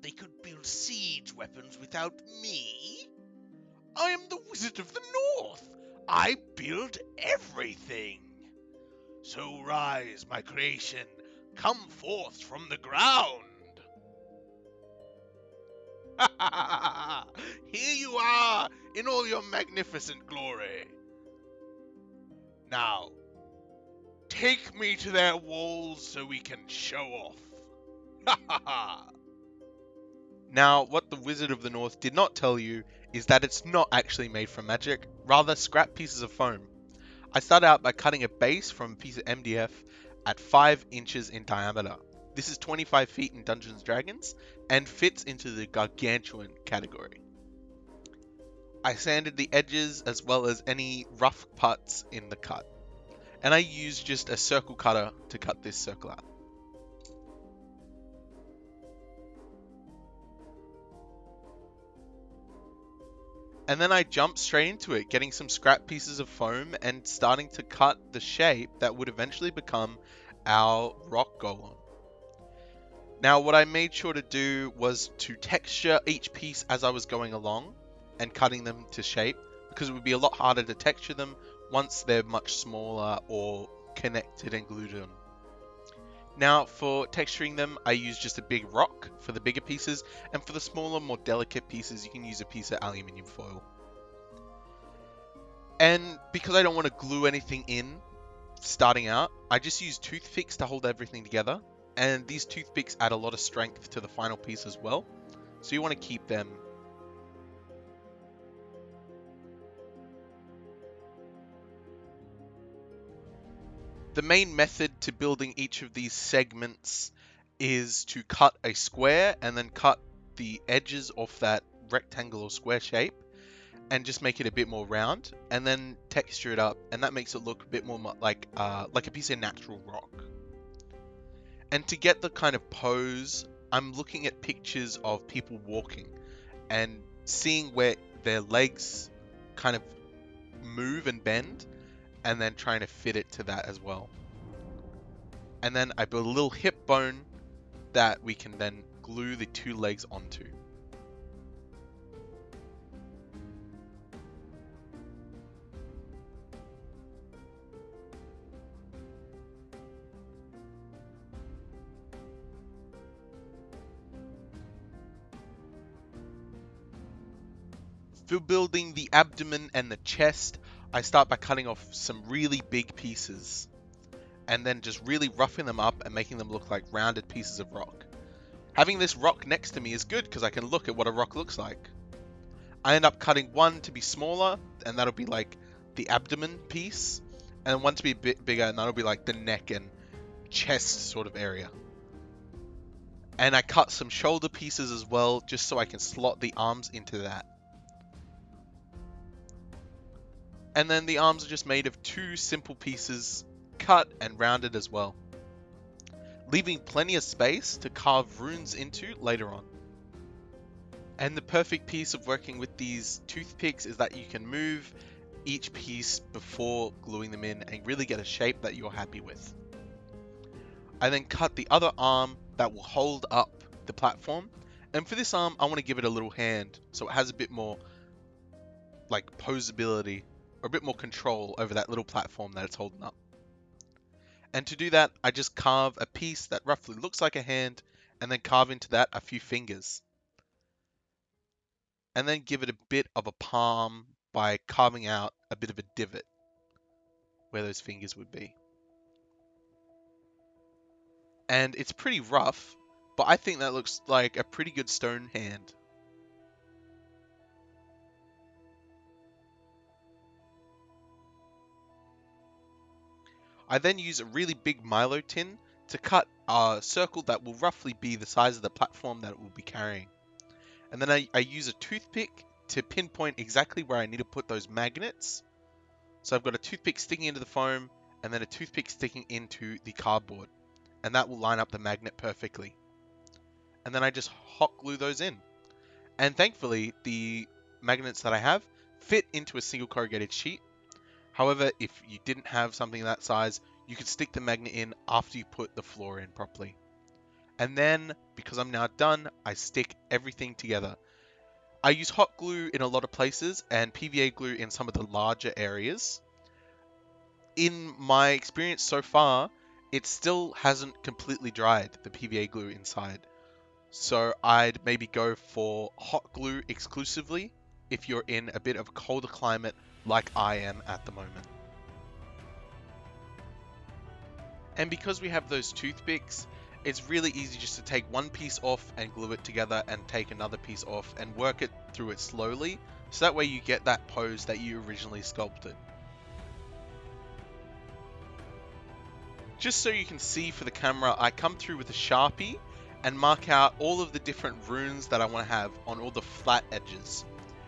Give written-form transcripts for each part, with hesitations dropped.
they could build siege weapons without me? I am the Wizard of the North. I build everything. So rise, my creation, come forth from the ground. Here you are in all your magnificent glory. Now, take me to their walls so we can show off. Now, what the Wizard of the North did not tell you is that it's not actually made from magic, rather scrap pieces of foam. I started out by cutting a base from a piece of MDF at 5 inches in diameter. This is 25 feet in Dungeons & Dragons and fits into the gargantuan category. I sanded the edges as well as any rough parts in the cut. And I used just a circle cutter to cut this circle out. And then I jumped straight into it, getting some scrap pieces of foam and starting to cut the shape that would eventually become our rock golem. Now, what I made sure to do was to texture each piece as I was going along and cutting them to shape, because it would be a lot harder to texture them once they're much smaller or connected and glued on. Now, for texturing them, I use just a big rock for the bigger pieces, and for the smaller, more delicate pieces, you can use a piece of aluminium foil. And because I don't want to glue anything in starting out, I just use toothpicks to hold everything together, and these toothpicks add a lot of strength to the final piece as well, so you want to keep them. The main method to building each of these segments is to cut a square and then cut the edges off that rectangle or square shape and just make it a bit more round and then texture it up, and that makes it look a bit more like a piece of natural rock. And to get the kind of pose, I'm looking at pictures of people walking and seeing where their legs kind of move and bend, and then trying to fit it to that as well. And then I build a little hip bone that we can then glue the 2 legs onto. For building the abdomen and the chest, I start by cutting off some really big pieces and then just really roughing them up and making them look like rounded pieces of rock. Having this rock next to me is good because I can look at what a rock looks like. I end up cutting one to be smaller, and that'll be like the abdomen piece, and one to be a bit bigger, and that'll be like the neck and chest sort of area. And I cut some shoulder pieces as well, just so I can slot the arms into that. And then the arms are just made of 2 simple pieces, cut and rounded as well, leaving plenty of space to carve runes into later on. And the perfect piece of working with these toothpicks is that you can move each piece before gluing them in and really get a shape that you're happy with. I then cut the other arm that will hold up the platform, and for this arm I want to give it a little hand so it has a bit more like posability or a bit more control over that little platform that it's holding up. And to do that, I just carve a piece that roughly looks like a hand and then carve into that a few fingers. And then give it a bit of a palm by carving out a bit of a divot where those fingers would be. And it's pretty rough, but I think that looks like a pretty good stone hand. I then use a really big Milo tin to cut a circle that will roughly be the size of the platform that it will be carrying. And then I use a toothpick to pinpoint exactly where I need to put those magnets. So I've got a toothpick sticking into the foam and then a toothpick sticking into the cardboard. And that will line up the magnet perfectly. And then I just hot glue those in. And thankfully, the magnets that I have fit into a single corrugated sheet. However, if you didn't have something that size, you could stick the magnet in after you put the floor in properly. And then, because I'm now done, I stick everything together. I use hot glue in a lot of places and PVA glue in some of the larger areas. In my experience so far, it still hasn't completely dried, the PVA glue inside. So I'd maybe go for hot glue exclusively if you're in a bit of a colder climate like I am at the moment. And because we have those toothpicks, it's really easy just to take one piece off and glue it together and take another piece off and work it through it slowly. So that way you get that pose that you originally sculpted. Just so you can see for the camera, I come through with a Sharpie and mark out all of the different runes that I want to have on all the flat edges.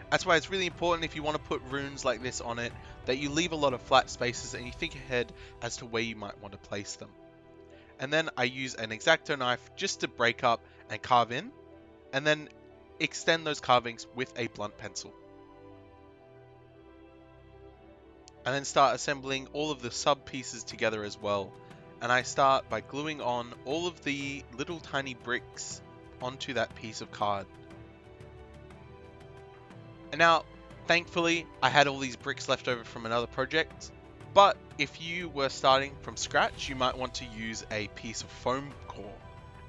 That's why it's really important if you want to put runes like this on it, that you leave a lot of flat spaces and you think ahead as to where you might want to place them. And then I use an X-Acto knife just to break up and carve in, and then extend those carvings with a blunt pencil. And then start assembling all of the sub pieces together as well. And I start by gluing on all of the little tiny bricks onto that piece of card. And now, thankfully, I had all these bricks left over from another project. But if you were starting from scratch, you might want to use a piece of foam core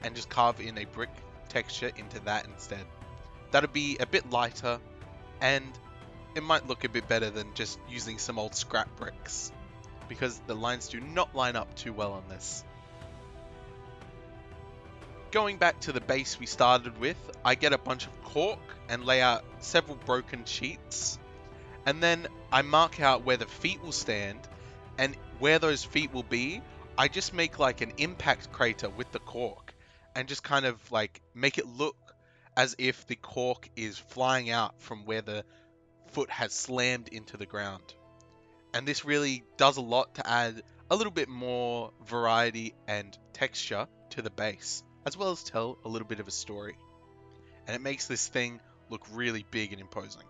and just carve in a brick texture into that instead. That'll be a bit lighter and it might look a bit better than just using some old scrap bricks, because the lines do not line up too well on this. Going back to the base we started with, I get a bunch of cork and lay out several broken sheets, and then I mark out where the feet will stand, and where those feet will be, I just make like an impact crater with the cork and just kind of like make it look as if the cork is flying out from where the foot has slammed into the ground. And this really does a lot to add a little bit more variety and texture to the base, as well as tell a little bit of a story. And it makes this thing look really big and imposing.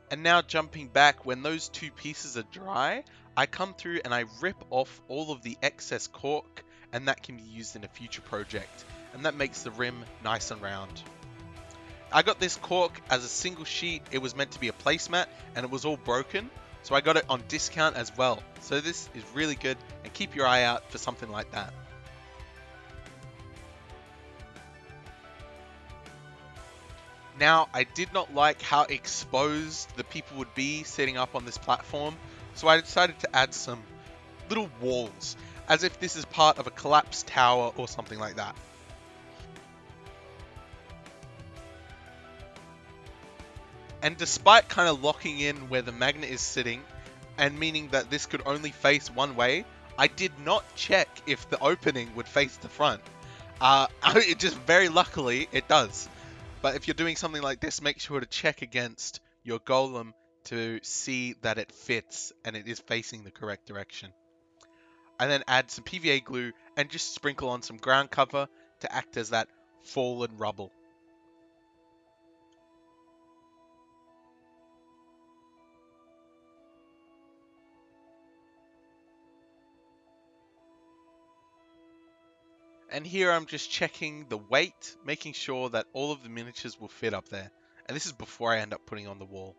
And now jumping back, when those two pieces are dry, I come through and I rip off all of the excess cork, and that can be used in a future project. And that makes the rim nice and round. I got this cork as a single sheet. It was meant to be a placemat and it was all broken, so I got it on discount as well. So this is really good, and keep your eye out for something like that. Now, I did not like how exposed the people would be setting up on this platform, so I decided to add some little walls, as if this is part of a collapsed tower or something like that. And despite kind of locking in where the magnet is sitting, and meaning that this could only face one way, I did not check if the opening would face the front. It just very luckily it does. But if you're doing something like this, make sure to check against your golem to see that it fits and it is facing the correct direction. And then add some PVA glue and just sprinkle on some ground cover to act as that fallen rubble. And here I'm just checking the weight, making sure that all of the miniatures will fit up there. And this is before I end up putting on the wall.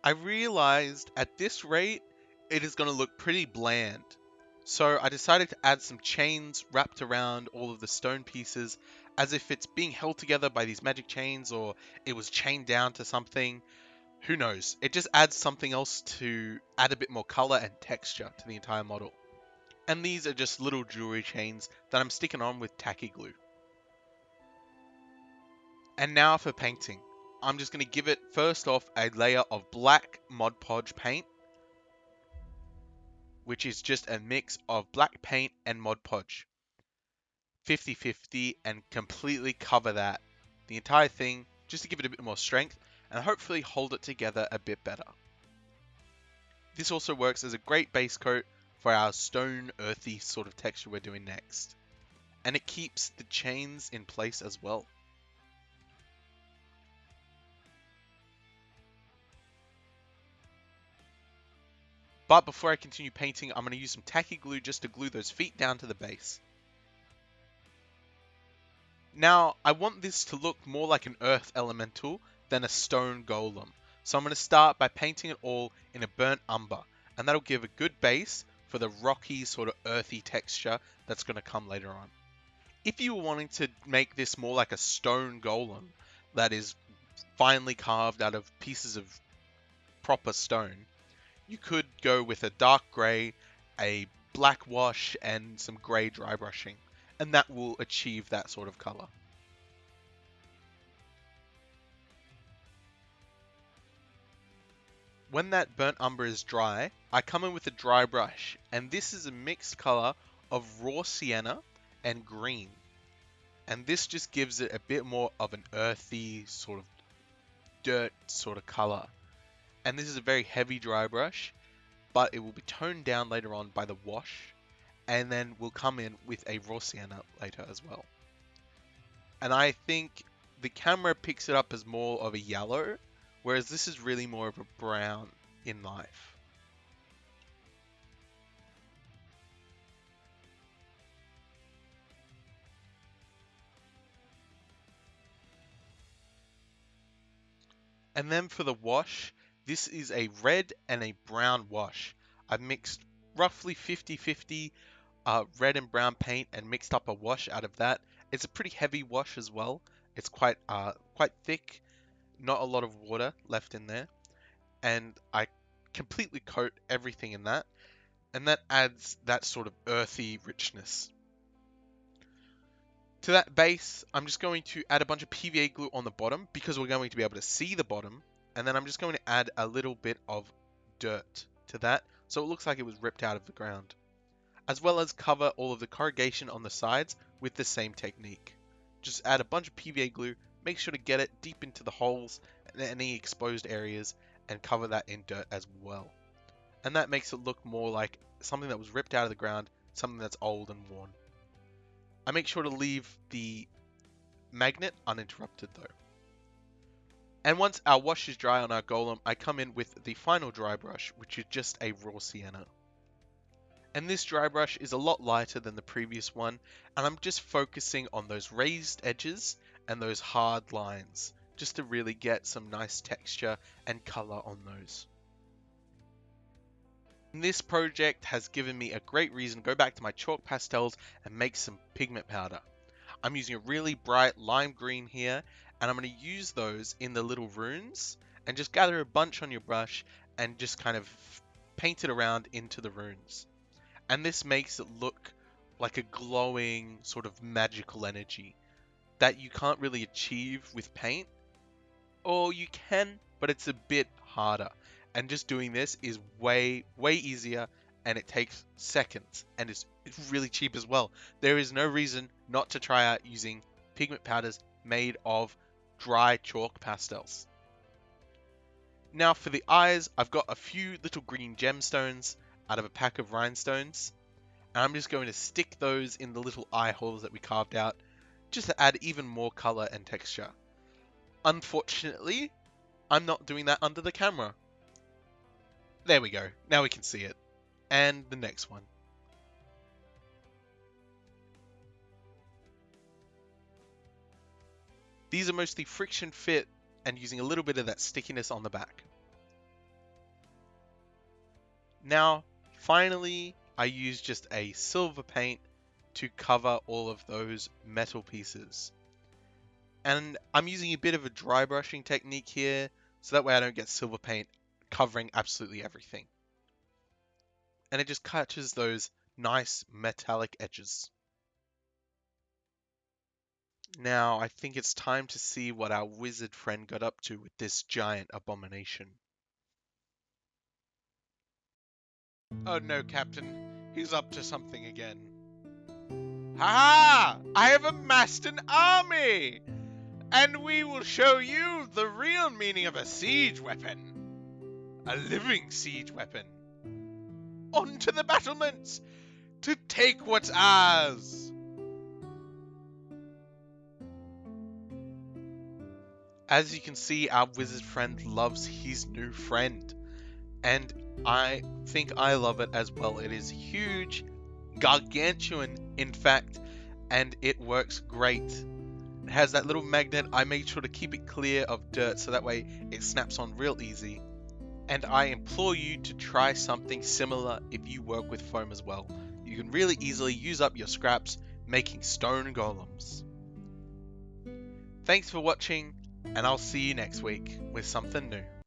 I realized at this rate, it is going to look pretty bland. So I decided to add some chains wrapped around all of the stone pieces, as if it's being held together by these magic chains, or it was chained down to something. Who knows? It just adds something else to add a bit more color and texture to the entire model. And these are just little jewelry chains that I'm sticking on with tacky glue. And now for painting. I'm just going to give it first off a layer of black Mod Podge paint, which is just a mix of black paint and Mod Podge. 50-50, and completely cover that, the entire thing, just to give it a bit more strength and hopefully hold it together a bit better. This also works as a great base coat for our stone earthy sort of texture we're doing next. And it keeps the chains in place as well. But before I continue painting, I'm going to use some tacky glue just to glue those feet down to the base. Now, I want this to look more like an earth elemental than a stone golem. So I'm going to start by painting it all in a burnt umber, and that'll give a good base for the rocky sort of earthy texture that's going to come later on. If you were wanting to make this more like a stone golem that is finely carved out of pieces of proper stone, you could go with a dark grey, a black wash, and some grey dry brushing, and that will achieve that sort of colour. When that burnt umber is dry, I come in with a dry brush, and this is a mixed colour of raw sienna and green. And this just gives it a bit more of an earthy, sort of dirt sort of colour. And this is a very heavy dry brush, but it will be toned down later on by the wash, and then we'll come in with a raw sienna later as well. And I think the camera picks it up as more of a yellow, whereas this is really more of a brown in life. And then for the wash, this is a red and a brown wash. I've mixed roughly 50-50 red and brown paint and mixed up a wash out of that. It's a pretty heavy wash as well. It's quite thick, not a lot of water left in there. And I completely coat everything in that, and that adds that sort of earthy richness. To that base, I'm just going to add a bunch of PVA glue on the bottom because we're going to be able to see the bottom, and then I'm just going to add a little bit of dirt to that so it looks like it was ripped out of the ground, as well as cover all of the corrugation on the sides with the same technique. Just add a bunch of PVA glue, make sure to get it deep into the holes and any exposed areas, and cover that in dirt as well. And that makes it look more like something that was ripped out of the ground, something that's old and worn. I make sure to leave the magnet uninterrupted though. And once our wash is dry on our golem, I come in with the final dry brush, which is just a raw sienna. And this dry brush is a lot lighter than the previous one, and I'm just focusing on those raised edges and those hard lines, just to really get some nice texture and color on those. And this project has given me a great reason to go back to my chalk pastels and make some pigment powder. I'm using a really bright lime green here, and I'm going to use those in the little runes and just gather a bunch on your brush and just kind of paint it around into the runes. And this makes it look like a glowing sort of magical energy that you can't really achieve with paint, or you can, but it's a bit harder. And just doing this is way easier, and it takes seconds, and it's really cheap as well. There is no reason not to try out using pigment powders made of dry chalk pastels. Now for the eyes, I've got a few little green gemstones out of a pack of rhinestones, and I'm just going to stick those in the little eye holes that we carved out, just to add even more color and texture. Unfortunately, I'm not doing that under the camera. There we go, now we can see it. And the next one. These are mostly friction fit and using a little bit of that stickiness on the back. Now, finally, I use just a silver paint to cover all of those metal pieces. And I'm using a bit of a dry brushing technique here, so that way I don't get silver paint covering absolutely everything. And it just catches those nice metallic edges. Now, I think it's time to see what our wizard friend got up to with this giant abomination. Oh no, Captain. He's up to something again. Ha! I have amassed an army! And we will show you the real meaning of a siege weapon. A living siege weapon. Onto the battlements to take what's ours. As you can see, our wizard friend loves his new friend. And I think I love it as well. It is huge, gargantuan, in fact, and it works great. It has that little magnet. I made sure to keep it clear of dirt so that way it snaps on real easy. And I implore you to try something similar if you work with foam as well. You can really easily use up your scraps making stone golems. Thanks for watching, and I'll see you next week with something new.